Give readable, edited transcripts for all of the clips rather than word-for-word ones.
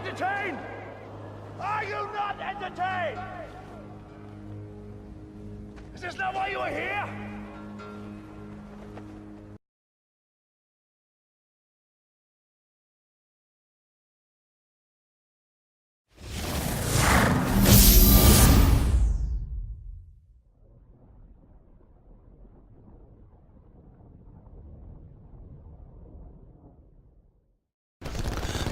entertained? Are you not entertained? Is this not why you are here?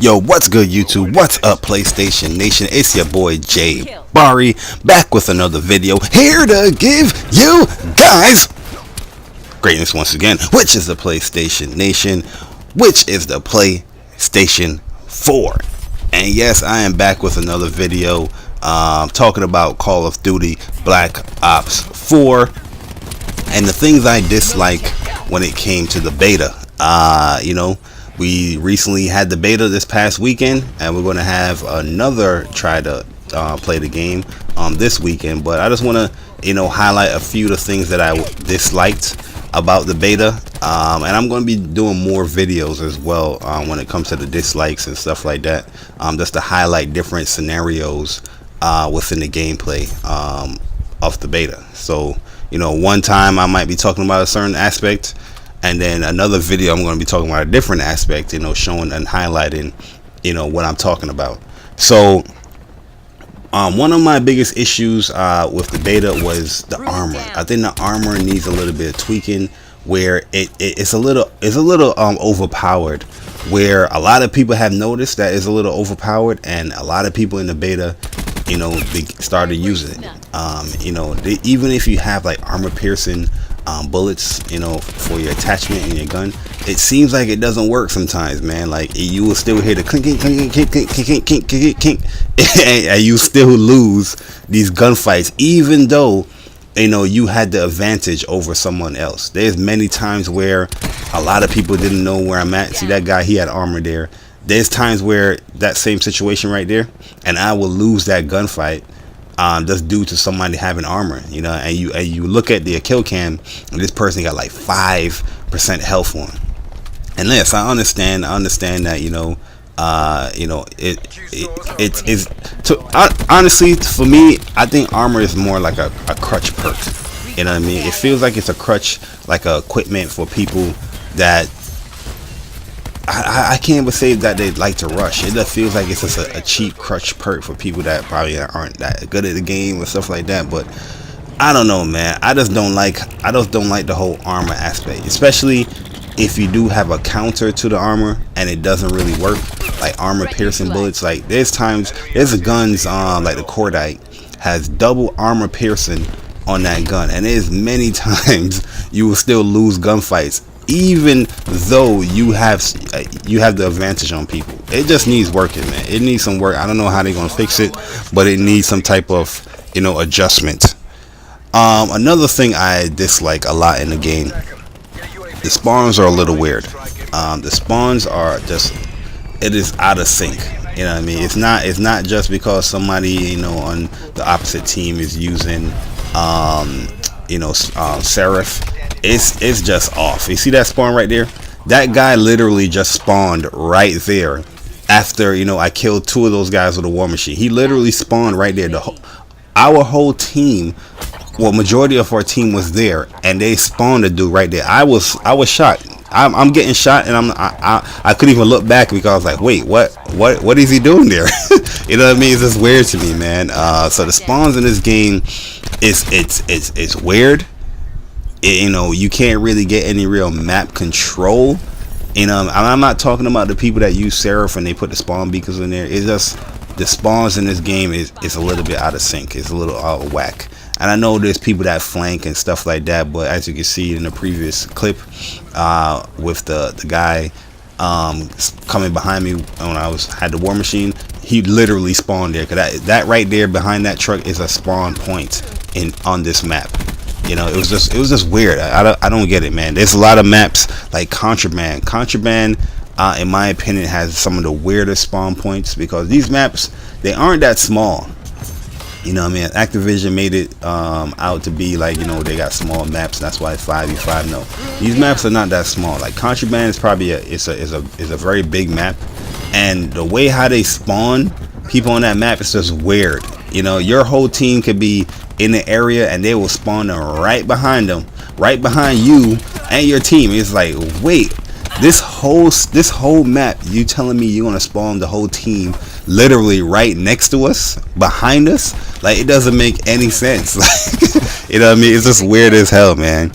Yo, what's good YouTube? What's up PlayStation Nation? It's your boy Jay Barry back with another video here to give you guys greatness once again, which is the PlayStation Nation, which is the PlayStation 4. And yes, I am back with another video talking about Call of Duty Black Ops 4 and the things I dislike when it came to the beta. We recently had the beta this past weekend, and we're going to have another try to play the game this weekend. But I just want to, highlight a few of the things that I disliked about the beta, and I'm going to be doing more videos as well when it comes to the dislikes and stuff like that, just to highlight different scenarios within the gameplay of the beta. So, one time I might be talking about a certain aspect, and then another video I'm going to be talking about a different aspect, showing and highlighting, what I'm talking about. So, one of my biggest issues with the beta was the armor. I think the armor needs a little bit of tweaking, where it's a little overpowered. Where a lot of people have noticed that it's a little overpowered, and a lot of people in the beta, they started using it. Even if you have like armor piercing bullets, for your attachment in your gun, it seems like it doesn't work sometimes, man. Like you will still hear the clink, clink, clink, clink, clink, clink, clink, clink, clink, and you still lose these gunfights, even though you had the advantage over someone else. There's many times where a lot of people didn't know where I'm at. See that guy, he had armor there. There's times where that same situation right there, and I will lose that gunfight just due to somebody having armor, and you look at the kill cam, and this person got like 5% health on. And yes, I understand that honestly, for me, I think armor is more like a crutch perk. You know what I mean? It feels like it's a crutch, like a equipment for people that I can't even say that they like to rush. It just feels like it's just a cheap crutch perk for people that probably aren't that good at the game and stuff like that. But I don't know, man. I just don't like the whole armor aspect, especially if you do have a counter to the armor and it doesn't really work, like armor piercing bullets. Like there's guns like the Cordite has double armor piercing on that gun, and there's many times you will still lose gunfights even though you have the advantage on people. It just needs working, man. It needs some work. I don't know how they're gonna fix it, but it needs some type of adjustment. Another thing I dislike a lot in the game, the spawns are a little weird. The spawns are just, it is out of sync. You know what I mean? It's not just because somebody on the opposite team is using Seraph. It's just off. You see that spawn right there? That guy literally just spawned right there after I killed 2 of those guys with a war machine. He literally spawned right there. Our whole team, well, majority of our team was there, and they spawned a dude right there. I was shot. I'm getting shot, and I couldn't even look back because I was like, wait, what is he doing there? You know what I mean? It's just weird to me, man. So the spawns in this game it's weird. You can't really get any real map control. I'm not talking about the people that use Seraph and they put the spawn beacons in there. It's just the spawns in this game is a little bit out of sync. It's a little out of whack. And I know there's people that flank and stuff like that, but as you can see in the previous clip with the guy coming behind me when I had the war machine, he literally spawned there. Cause that right there behind that truck is a spawn point on this map. It was just weird. I don't get it, man. There's a lot of maps like Contraband. Contraband, in my opinion, has some of the weirdest spawn points because these maps, they aren't that small. What I mean? Activision made it out to be like, they got small maps. That's why it's 5v5. No, these maps are not that small. Like Contraband is probably a very big map, and the way how they spawn people on that map is just weird. You know, your whole team could be in the area and they will spawn them right behind them, right behind you and your team. It's like, wait, this whole map, you telling me you're gonna spawn the whole team literally right next to us, behind us? Like, it doesn't make any sense. Like, you know what I mean? It's just weird as hell, man.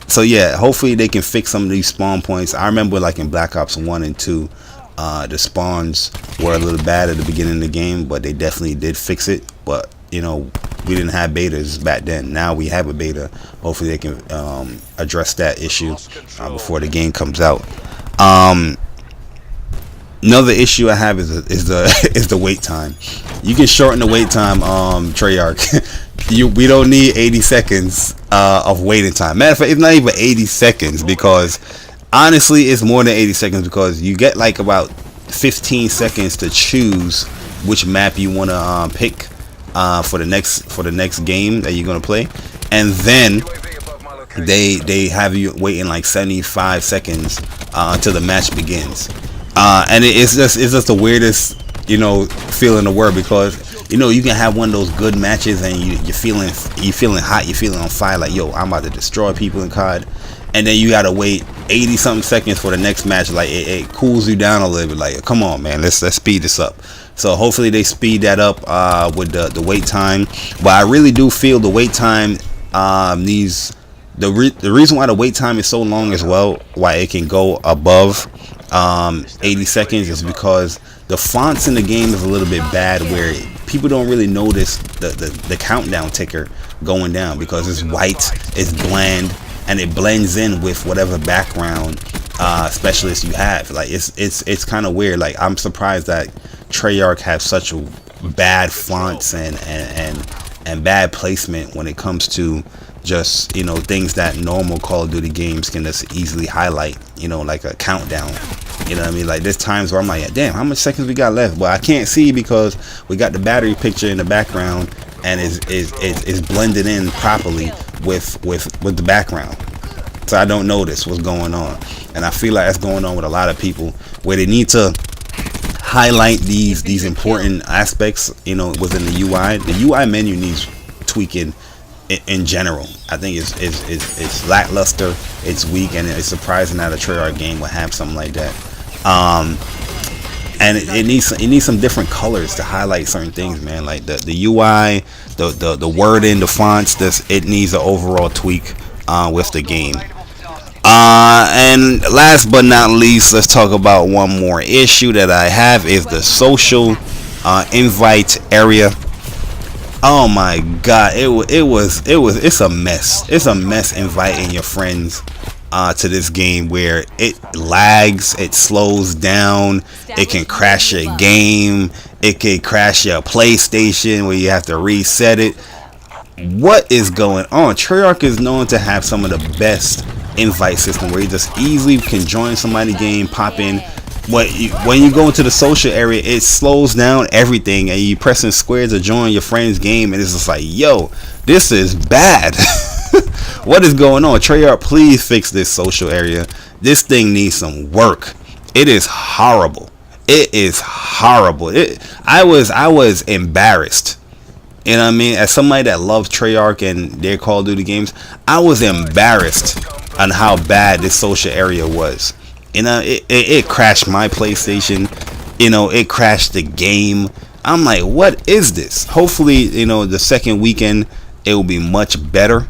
So yeah, hopefully they can fix some of these spawn points. I remember like in Black Ops 1 and 2, the spawns were a little bad at the beginning of the game, but they definitely did fix it. But you know, we didn't have betas back then. Now we have a beta. Hopefully they can address that issue before the game comes out. Another issue I have is the wait time. You can shorten the wait time, Treyarch. We don't need 80 seconds of waiting time. Matter of fact, it's not even 80 seconds, because honestly it's more than 80 seconds, because you get like about 15 seconds to choose which map you want to pick for the next game that you're gonna play, and then they have you waiting like 75 seconds until the match begins. And it's just the weirdest, you know, feeling in the world, because you know, you can have one of those good matches and you're feeling hot, you're feeling on fire, like, yo, I'm about to destroy people in COD, and then you gotta wait 80 something seconds for the next match. Like, it cools you down a little bit. Like, come on, man, let's speed this up. So hopefully they speed that up with the wait time. But I really do feel the wait time needs the reason why the wait time is so long as well, why it can go above 80 seconds, is because the fonts in the game is a little bit bad, where people don't really notice the countdown ticker going down, because it's white, it's bland, and it blends in with whatever background specialist you have. Like, it's kind of weird. Like, I'm surprised that Treyarch have such bad fonts and bad placement when it comes to just, you know, things that normal Call of Duty games can just easily highlight, you know, like a countdown. You know what I mean? Like, there's times where I'm like, damn, how much seconds we got left? Well, I can't see because we got the battery picture in the background, and is blended in properly with the background, so I don't notice what's going on. And I feel like that's going on with a lot of people, where they need to highlight these important aspects, you know, within the UI. The UI menu needs tweaking in general. I think it's lackluster, it's weak, and it's surprising that a Treyarch game would have something like that. And it needs some different colors to highlight certain things, man. Like the UI, the wording, the fonts. It needs an overall tweak with the game. And last but not least, let's talk about one more issue that I have, is the social invite area. Oh my god, it's a mess. It's a mess inviting your friends to this game, where it lags, it slows down, it can crash your game, it can crash your PlayStation where you have to reset it. What is going on? Treyarch is known to have some of the best invite system, where you just easily can join somebody's game, pop in. When you go into the social area, it slows down everything, and you pressing square to join your friend's game, and it's just like, yo, this is bad. What is going on? Treyarch, please fix this social area. This thing needs some work. It is horrible. It is horrible. I was embarrassed. You know what I mean? As somebody that loves Treyarch and their Call of Duty games, I was embarrassed on how bad this social area was. You know, it crashed my PlayStation. You know, it crashed the game. I'm like, what is this? Hopefully, you know, the second weekend it will be much better.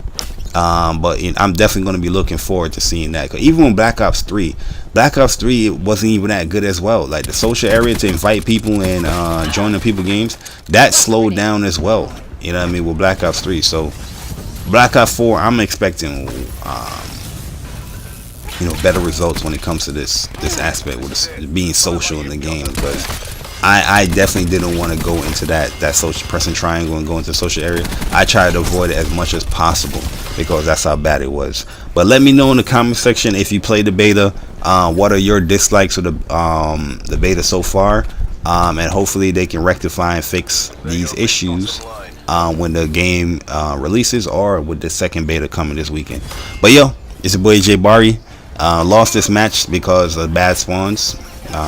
But you know, I'm definitely going to be looking forward to seeing that. 'Cause even when Black Ops 3 it wasn't even that good as well. Like, the social area to invite people and join the people games, that slowed down as well. You know what I mean, with Black Ops 3. So Black Ops 4, I'm expecting you know, better results when it comes to this aspect with this being social in the game, because I definitely didn't want to go into that social pressing triangle and go into the social area. I tried to avoid it as much as possible, because that's how bad it was. But let me know in the comment section if you played the beta. What are your dislikes of the beta so far? And hopefully they can rectify and fix these issues when the game releases, or with the second beta coming this weekend. But yo, it's your boy Jay Barry. Lost this match because of bad spawns.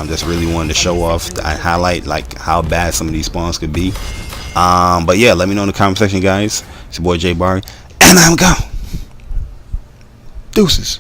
Just really wanted to show off and highlight like how bad some of these spawns could be. But yeah, let me know in the comment section, guys. It's your boy Jay Barry, and I'm gone. Deuces.